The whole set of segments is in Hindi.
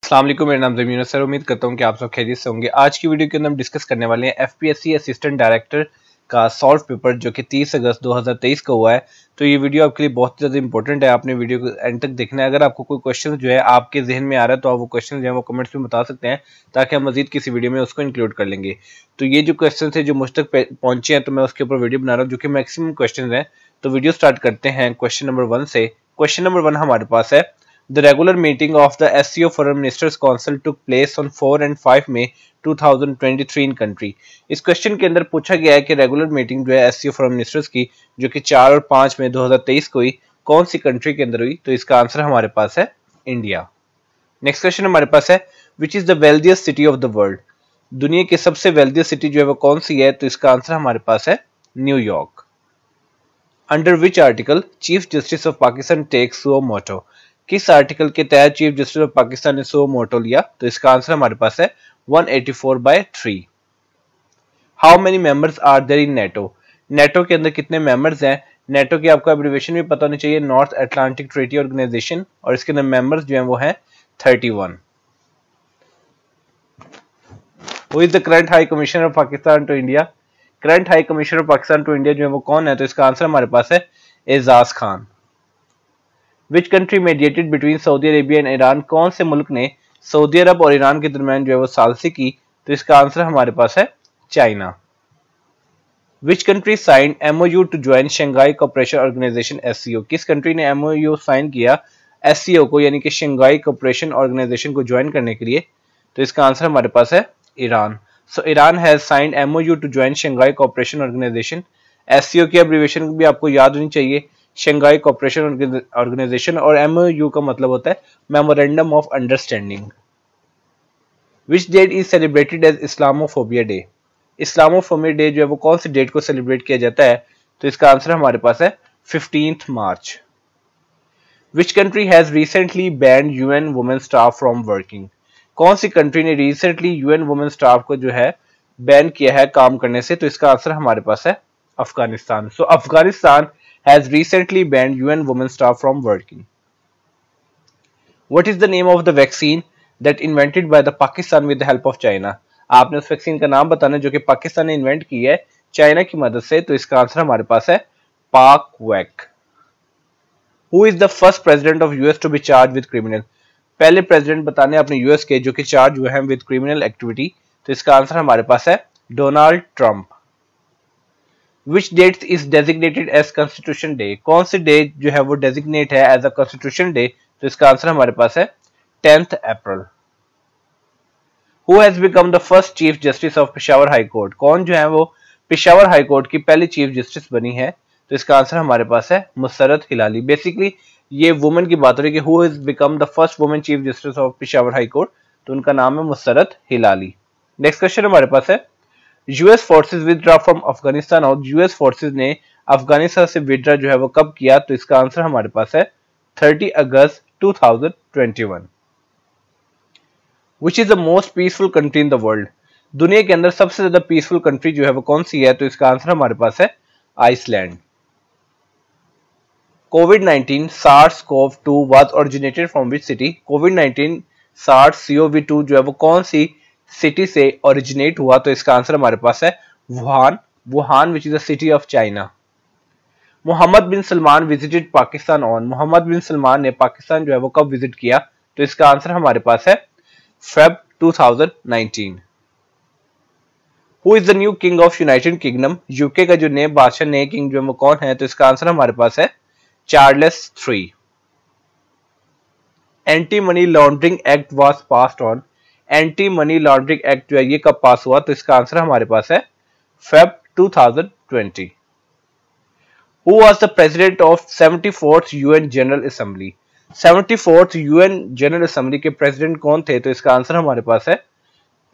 अस्सलाम वालेकुम, मेरा नाम ज़मीन सर। उम्मीद करता हूँ कि आप सब खैरियत से होंगे। आज की वीडियो के अंदर हम डिस्कस करने वाले हैं एफपीएससी असिस्टेंट डायरेक्टर का सॉल्व पेपर जो कि 30 अगस्त 2023 का हुआ है। तो ये वीडियो आपके लिए बहुत ज़्यादा इंपॉर्टेंट है, आपने वीडियो को एंड तक देखना है। अगर आपको कोई क्वेश्चन जो है आपके जहन में आ रहा है तो आप वो क्वेश्चन जो है वो कमेंट्स में बता सकते हैं, ताकि हम मजीद किसी वीडियो में उसको इंक्लूड कर लेंगे। तो ये जो क्वेश्चन है जो मुझ तक पहुंचे हैं, तो मैं उसके ऊपर वीडियो बना रहा हूँ जो कि मैक्सिमम क्वेश्चन है। तो वीडियो स्टार्ट करते हैं क्वेश्चन नंबर 1 से। क्वेश्चन नंबर 1 हमारे पास है, The regular meeting of the SCO Foreign Ministers Council took place on 4 and 5 May 2023 in country। इस क्वेश्चन के अंदर पूछा गया है कि रेगुलर मीटिंग जो है SCO Foreign Ministers की जो कि 4 और 5 मई 2023 को हुई, कौन सी कंट्री के अंदर हुई? तो इसका आंसर हमारे पास है इंडिया। नेक्स्ट क्वेश्चन हमारे पास है, which is the wealthiest city of the world? दुनिया की सबसे वेल्थिएस्ट सिटी जो है वो कौन सी है? तो इसका आंसर हमारे पास है New York. Under which article chief justice of Pakistan takes suo motu? किस आर्टिकल के तहत चीफ जस्टिस ऑफ पाकिस्तान ने सुओ मोटो लिया? तो इसका आंसर हमारे पास है 184/3। How many members are there in NATO? NATO के अंदर कितने मेंबर्स हैं? नेटो की आपको एब्रिविएशन भी पता होनी चाहिए, नॉर्थ अटलांटिक ट्रीटी ऑर्गेनाइजेशन, और इसके अंदर मेंबर्स जो हैं वो हैं 31। Who is the current high commissioner of Pakistan to India? Current high commissioner of Pakistan to India जो है वो कौन है? तो इसका आंसर हमारे पास है Ejaz Khan. Which country mediated between Saudi Arabia and Iran? कौन से मुल्क ने सऊदी अरब और ईरान के दरमियान जो है वो सालसी की? तो इसका आंसर हमारे पास है China. Which country sign MOU to join Shanghai Cooperation Organisation SCO? किस कंट्री ने एमओयू साइन किया एससीओ को, यानी कि शंघाई कोऑपरेशन ऑर्गेनाइजेशन को ज्वाइन करने के लिए? तो इसका आंसर हमारे पास है Iran. So Iran has signed MOU to join Shanghai Cooperation Organisation. SCO की एब्रिविएशन भी आपको याद होनी चाहिए, शंघाई कोऑपरेशन ऑर्गेनाइजेशन, और एमओयू का मतलब होता है memorandum of understanding. Which date is celebrated as Islamophobia day? Islamophobia day जो है वो कौन सी डेट को सेलिब्रेट किया जाता है? तो इसका आंसर हमारे पास है 15 March. Which country has recently banned UN women staff from working? कौन सी कंट्री ने रिसेंटली यूएन वुमेन स्टाफ को जो है बैन किया है काम करने से? तो इसका आंसर हमारे पास है अफगानिस्तान। सो Afghanistan has recently banned UN women staff from working. What is the name of the vaccine that invented by the Pakistan with the help of China? आपने उस वैक्सीन का नाम बताना है जो कि पाकिस्तान ने इन्वेंट की है चाइना की मदद से। तो इसका आंसर हमारे पास है पाक वैक। Who is the first president of US to be charged with criminal? पहले प्रेसिडेंट बताने अपने यूएस के जो कि चार्ज हुए हैं विद क्रिमिनल एक्टिविटी। तो इसका आंसर हमारे पास है Donald Trump. Which date is designated as Constitution Day? कौन सी डेट जो है वो डेजिग्नेट है एज अ कॉन्स्टिट्यूशन डे? तो इसका आंसर हमारे पास है 10th April. Who has become the first chief justice of Peshawar high court? कौन जो है वो पेशावर हाई कोर्ट की पहली चीफ जस्टिस बनी है? तो इसका आंसर हमारे पास है मुसर्रत हिलाली। बेसिकली ये वुमेन की बात हो रही है कि who has become the first women chief justice of Peshawar high court, तो उनका नाम है मुसर्रत हिलाली। नेक्स्ट क्वेश्चन हमारे पास है, US forces withdraw from Afghanistan, और यूएस फोर्सेस ने अफगानिस्तान से विदड्रॉ जो है वो कब किया? तो इसका आंसर हमारे पास है 30 अगस्त 2021। विच is the most peaceful country in the world? दुनिया के अंदर सबसे ज्यादा पीसफुल कंट्री जो है वो कौन सी है? तो इसका आंसर हमारे पास है आइसलैंड। कोविड-19 SARS-CoV-2 was originated from which city? कोविड-19 SARS-CoV-2 जो है वो कौन सी सिटी से ओरिजिनेट हुआ? तो इसका आंसर हमारे पास है Wuhan which is the city of China. Mohammed bin Salman visited Pakistan on? Mohammed bin Salman ने पाकिस्तान जो है वो कब विजिट किया? तो इसका आंसर हमारे पास है Feb 2019। Who is the new king of United kingdom? UK का जो नए बादशाह नए किंग जो है वो कौन है? तो इसका आंसर हमारे पास है Charles III। Anti money laundering act was passed on? Anti money laundering act जो है ये कब पास हुआ? तो इसका आंसर हमारे पास है Feb 2020। Who was the president of 74th UN general assembly? 74th UN general assembly के प्रेसिडेंट कौन थे? तो इसका आंसर हमारे पास है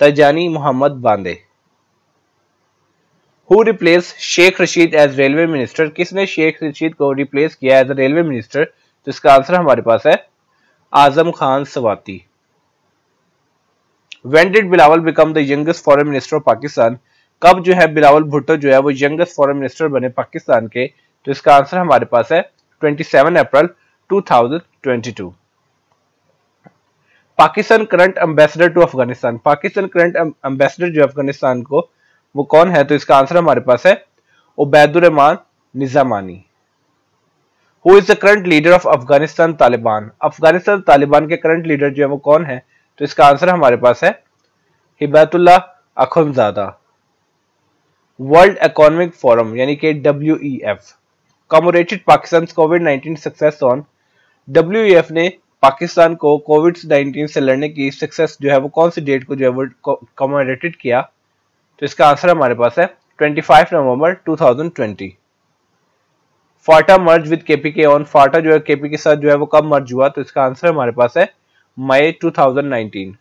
Tijjani Muhammad Bande. Who replace Sheikh Rashid as railway minister? किसने शेख रशीद को रिप्लेस किया एज अ रेलवे मिनिस्टर? तो इसका आंसर हमारे पास है आजम खान सवाती। When did Bilawal become the youngest foreign minister of Pakistan? कब जो है बिलावल भुट्टो जो है वो यंगेस्ट फॉरेन मिनिस्टर बने पाकिस्तान के? तो इसका आंसर हमारे पास है 27 April 2022। Pakistan current ambassador to Afghanistan, Pakistan current ambassador जो अफगानिस्तान को, वो कौन है? तो इसका आंसर हमारे पास है Ubaidur Rehman Nizamani. Who is the current leader of Afghanistan Taliban, Afghanistan Taliban के करंट लीडर जो है वो कौन है? तो इसका आंसर हमारे पास है Hibatullah Akhundzada. World economic forum यानी कि WEF commemorated Pakistan covid success on, WEF ने पाकिस्तान को कोविड-19 से लड़ने की सक्सेस जो है वो कौन सी डेट को जो है वो कमेमोरेटेड किया? तो इसका आंसर हमारे पास है 25 नवंबर 2020। फाटा मर्ज विद KPK ऑन, फाटा जो है KPK के साथ जो है वो कब मर्ज हुआ? तो इसका आंसर हमारे पास है May 2019।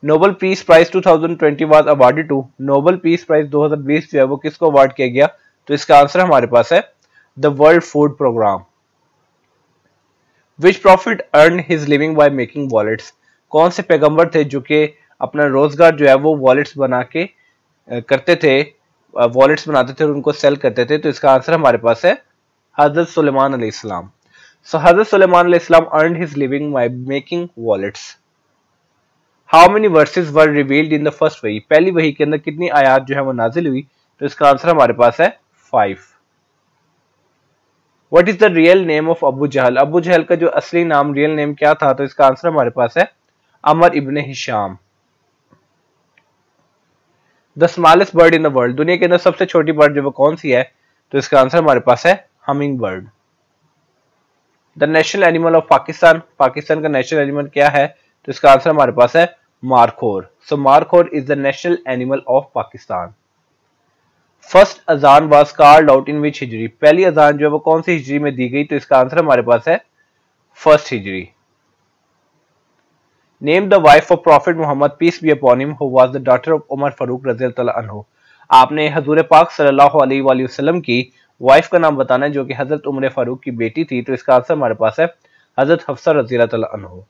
Nobel peace prize 2020 was awarded to, Nobel peace prize 2020 जो है वो किसको अवार्ड किया गया? तो इसका आंसर हमारे पास है the world food programme. Which prophet earn his living by making wallets, कौन से पैगंबर थे जो कि अपना रोजगार जो है वो वॉलेट्स बना के करते थे, वॉलेट्स बनाते थे और उनको सेल करते थे? तो इसका आंसर हमारे पास है हजरत सुलेमान अलैहिस्सलाम। सो हजरत सुलेमान अलैहिस्सलाम earned his living by making wallets. How many versus were revealed in the first वही, पहली वही के अंदर कितनी आयात जो है वो नाजिल हुई? तो इसका आंसर हमारे पास है 5। What is the real name of Abu Jahl, Abu Jahl का जो असली नाम, रियल नेम क्या था? तो इसका आंसर हमारे पास है Amr ibn Hisham. The smallest bird in the world, दुनिया के अंदर सबसे छोटी बर्ड जो वो कौन सी है? तो इसका आंसर हमारे पास है humming bird. The national animal of Pakistan, Pakistan का नेशनल एनिमल क्या है? तो इसका आंसर हमारे पास है markhor. So markhor is the national animal of Pakistan. First अजान वाज कार्ड आउट इन विच हिजरी, पहली अजान जो है वो कौन सी हिजरी में दी गई? तो इसका आंसर हमारे पास है फर्स्ट हिजरी। Name the wife of prophet Muhammad peace be upon him who was the daughter of Umar Farooq रज़ियल्लाहु अन्हु, आपने हजूर पाक सल्लल्लाहु अलैहि वसल्लम की वाइफ का नाम बताना है जो कि हजरत उमर फारूक की बेटी थी। तो इसका आंसर हमारे पास है हजरत हफ्सा रज़ियल्लाहु अन्हु।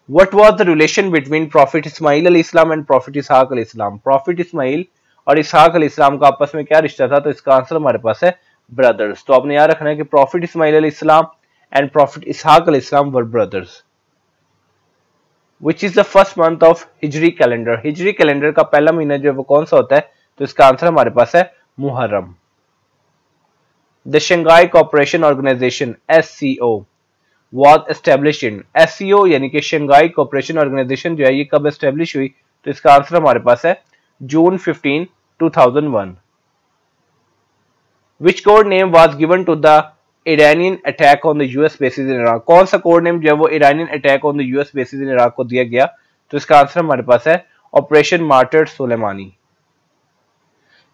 What was the relation between Prophet Ismail अलैहिस्सलाम and Prophet इसहाक अलैहिस्सलाम, Prophet इस्माइल और इसहाक अलैहिस्सलाम का आपस में क्या रिश्ता था? तो इसका आंसर हमारे पास है ब्रदर्स। तो आपने याद रखना है कि Prophet इस्माइल अलैहिस्सलाम and Prophet इसहाक अलैहिस्सलाम were brothers। Which is the first month of Hijri calendar, Hijri calendar का पहला महीना जो है वो कौन सा होता है? तो इसका आंसर हमारे पास है मुहर्रम। The Shanghai Cooperation Organisation SCO was established in, SCO यानी कि शंघाई कोऑपरेशन ऑर्गेनाइजेशन जो है ये कब एस्टेब्लिश हुई? तो इसका आंसर हमारे पास है जून 15, 2001। Which code name was given to the Iranian attack on the US bases in Iraq, कौन सा कोड नेम जो है वो Iranian attack on the US bases in Iraq को दिया गया? तो इसका आंसर हमारे पास है operation martyr Sulemani.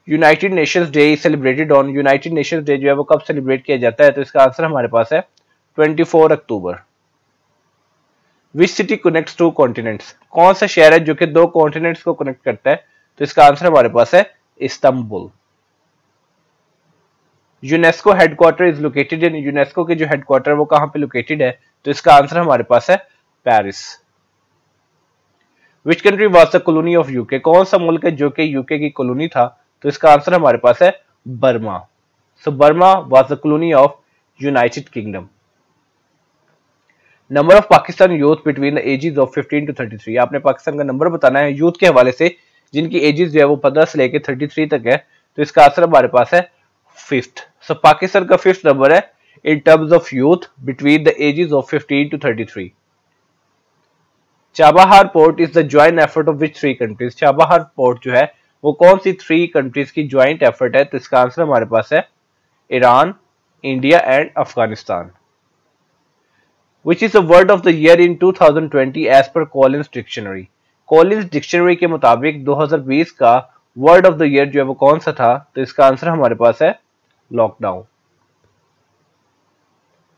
United Nations day celebrated on, United Nations day जो है वो कब सेलिब्रेट किया जाता है? तो इसका आंसर हमारे पास है 24 October. Which city connects two continents, कौन सा शहर है जो कि दो कॉन्टिनेंट्स को कनेक्ट करता है? तो इसका आंसर हमारे पास है Istanbul. UNESCO headquarter is located in, UNESCO के जो हेडक्वार्टर वो कहां पे लोकेटेड है? तो इसका आंसर हमारे पास है Paris. Which country was the colony of UK, कौन सा मुल्क है जो कि यूके की कॉलोनी था? तो इसका आंसर हमारे पास है Burma. So Burma was the colony of United Kingdom. Number of Pakistan youth between the ages of 15 to 33, आपने पाकिस्तान का नंबर बताना है यूथ के हवाले से जिनकी एजेस जो है वो 15 से लेकर 33 तक है। तो इसका आंसर हमारे पास है 5th। सो पाकिस्तान का 5th नंबर है in terms of youth between the ages of 15 to 33। Chabahar port is the joint effort of which 3 countries, Chabahar port जो है वो कौन सी 3 कंट्रीज की ज्वाइंट एफर्ट है? तो इसका आंसर हमारे पास है Iran, India and Afghanistan. Which is the word of the year in 2020 as per Collins Dictionary, Collins Dictionary के मुताबिक 2020 का वर्ड ऑफ द ईयर जो है वो कौन सा था? तो इसका आंसर हमारे पास है lockdown.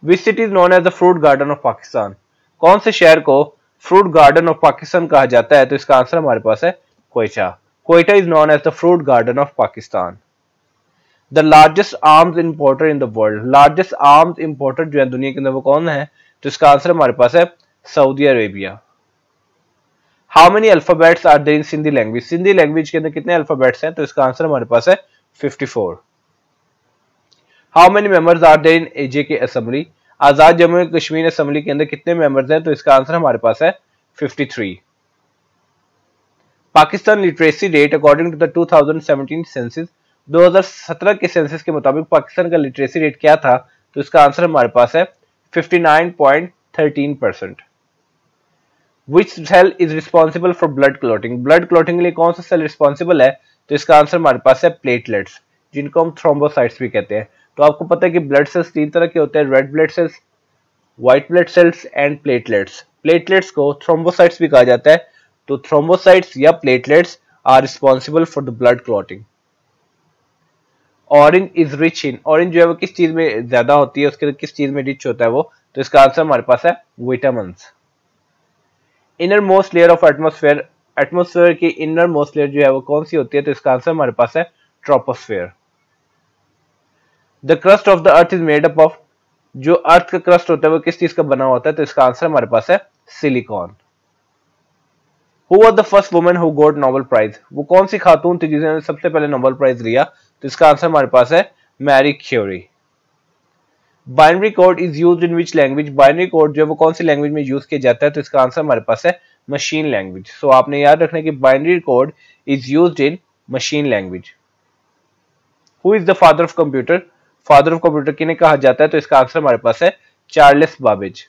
Which city is known as the fruit garden of Pakistan, कौन से शहर को फ्रूट गार्डन ऑफ पाकिस्तान कहा जाता है? तो इसका आंसर हमारे पास है Quetta, Quetta is known as the fruit garden of Pakistan. The largest arms importer in the world, largest arms importer जो है दुनिया के अंदर वो कौन है? तो इसका आंसर हमारे पास है Saudi Arabia. How many alphabets are there in Sindhi language, Sindhi language के अंदर कितने अल्फाबेट्स हैं? तो इसका आंसर हमारे पास है 54। How many members are there in AJK assembly, Azad Jammu Kashmir assembly के अंदर कितने मेंबर्स हैं? तो इसका आंसर हमारे पास है 53। Pakistan literacy rate according to the 2017 census, 2017 के सेंसस के मुताबिक पाकिस्तान का लिटरेसी रेट क्या था? तो इसका आंसर हमारे पास है 59.13%। Which cell is responsible for blood clotting? Blood clotting के लिए कौन सा सेल रिस्पॉन्सिबल है? तो इसका आंसर हमारे पास है प्लेटलेट्स, जिनको हम थ्रोम्बोसाइट्स भी कहते हैं। तो आपको पता है कि ब्लड सेल्स 3 तरह के होते हैं, red blood cells, white blood cells and platelets. Platelets को थ्रोम्बोसाइट्स भी कहा जाता है। तो थ्रोम्बोसाइट्स या platelets are responsible for the blood clotting. Orange is rich in, orange जो है वो किस चीज में ज्यादा होती है, उसके किस चीज में रिच होता है वो? तो इसका आंसर हमारे पास है vitamin. Inner most layer of atmosphere, atmosphere की इनर मोस्ट लेयर जो है वो कौन सी होती है? तो इसका आंसर हमारे पास है troposphere. The crust of the earth is made up of, जो अर्थ का क्रस्ट होता है वो किस चीज का बना होता है? तो इसका आंसर हमारे पास है silicon. Who was the first woman who got Nobel prize, वो कौन सी खातून थी जिसने सबसे पहले नोबेल प्राइज लिया? तो इसका आंसर हमारे पास है Marie Curie. Binary code is used in which language, binary code जो है वो कौन सी लैंग्वेज में यूज किया जाता है? तो इसका आंसर हमारे पास है मशीन लैंग्वेज। सो आपने याद रखना कि binary code is used in machine language. Who is the father of computer, father of computer किन्हें कहा जाता है? तो इसका आंसर हमारे पास है Charles Babbage.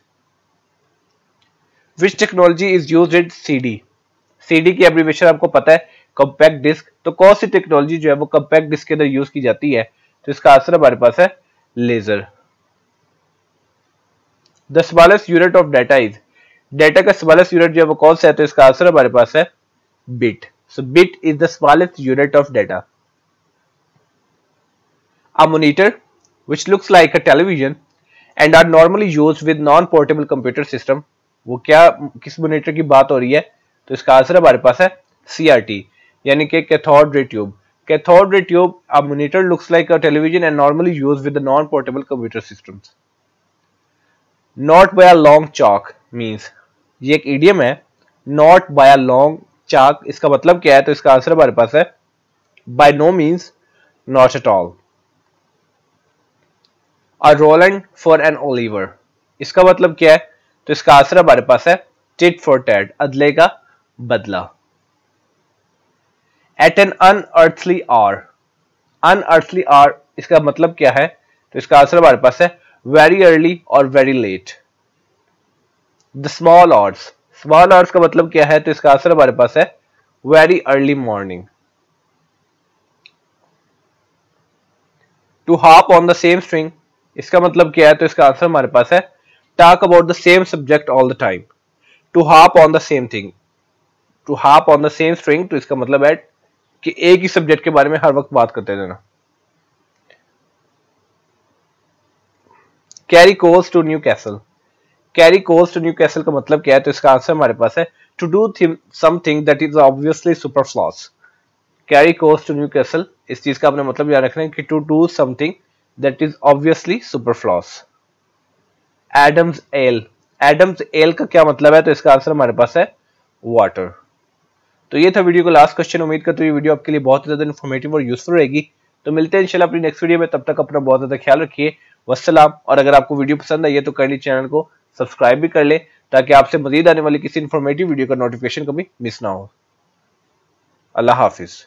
Which technology is used in CD, CD की एब्रीविएशन आपको पता है कॉम्पैक्ट डिस्क। तो कौन सी टेक्नोलॉजी जो है वो कॉम्पैक्ट डिस्क के अंदर यूज की जाती है? तो इसका आंसर हमारे पास है laser. The smallest unit of data is, data का स्मॉलेस्ट यूनिट जो है वो कौन सा है? तो इसका आंसर हमारे पास है bit. So bit is the smallest unit of data. A monitor which looks like a television and are normally used with non-portable computer system, वो क्या किस मॉनिटर की बात हो रही है? तो इसका आंसर हमारे पास है CRT, यानी कि cathode ray tube. Cathode ray tube, a monitor looks like a television and normally used with the non-portable computer systems. Not by a long chalk means, ये एक idiom है। Not by a long chalk इसका मतलब क्या है? तो इसका आंसर हमारे पास है by no means, not at all. A Roland for an Oliver, इसका मतलब क्या है? तो इसका आंसर हमारे पास है टिट फॉर टैट, अदले का बदला। At an unearthly hour, unearthly hour इसका मतलब क्या है? तो इसका आंसर हमारे पास है very early और very late. The small hours, small hours का मतलब क्या है? तो इसका आंसर हमारे पास है very early morning. To hop on the same string, इसका मतलब क्या है? तो इसका आंसर हमारे पास है talk about the same subject all the time. To hop on the same thing, to hop on the same string, तो इसका मतलब है कि एक ही सब्जेक्ट के बारे में हर वक्त बात करते रहना। Carry coals to Newcastle, carry coals to Newcastle का मतलब क्या है? तो इसका आंसर हमारे पास है to do something that is obviously superfluous. Carry coals to Newcastle, इस चीज का अपने मतलब याद रखना है कि to do something that is obviously superfluous. Adam's ale, Adam's ale का क्या मतलब है? तो इसका आंसर हमारे पास है वाटर। तो ये था वीडियो का लास्ट क्वेश्चन। उम्मीद करता हूं ये वीडियो आपके लिए बहुत ज्यादा इन्फॉर्मेटिव और यूजफुल रहेगी। तो मिलते हैं इंशाल्लाह अपनी नेक्स्ट वीडियो में, तब तक अपना बहुत ज्यादा ख्याल रखिए। वस्सलाम। और अगर आपको वीडियो पसंद आई है तो काइंडली चैनल को सब्सक्राइब भी कर ले, ताकि आपसे मजीद आने वाली किसी इन्फॉर्मेटिव वीडियो का नोटिफिकेशन कभी मिस ना हो। अल्लाह हाफिज।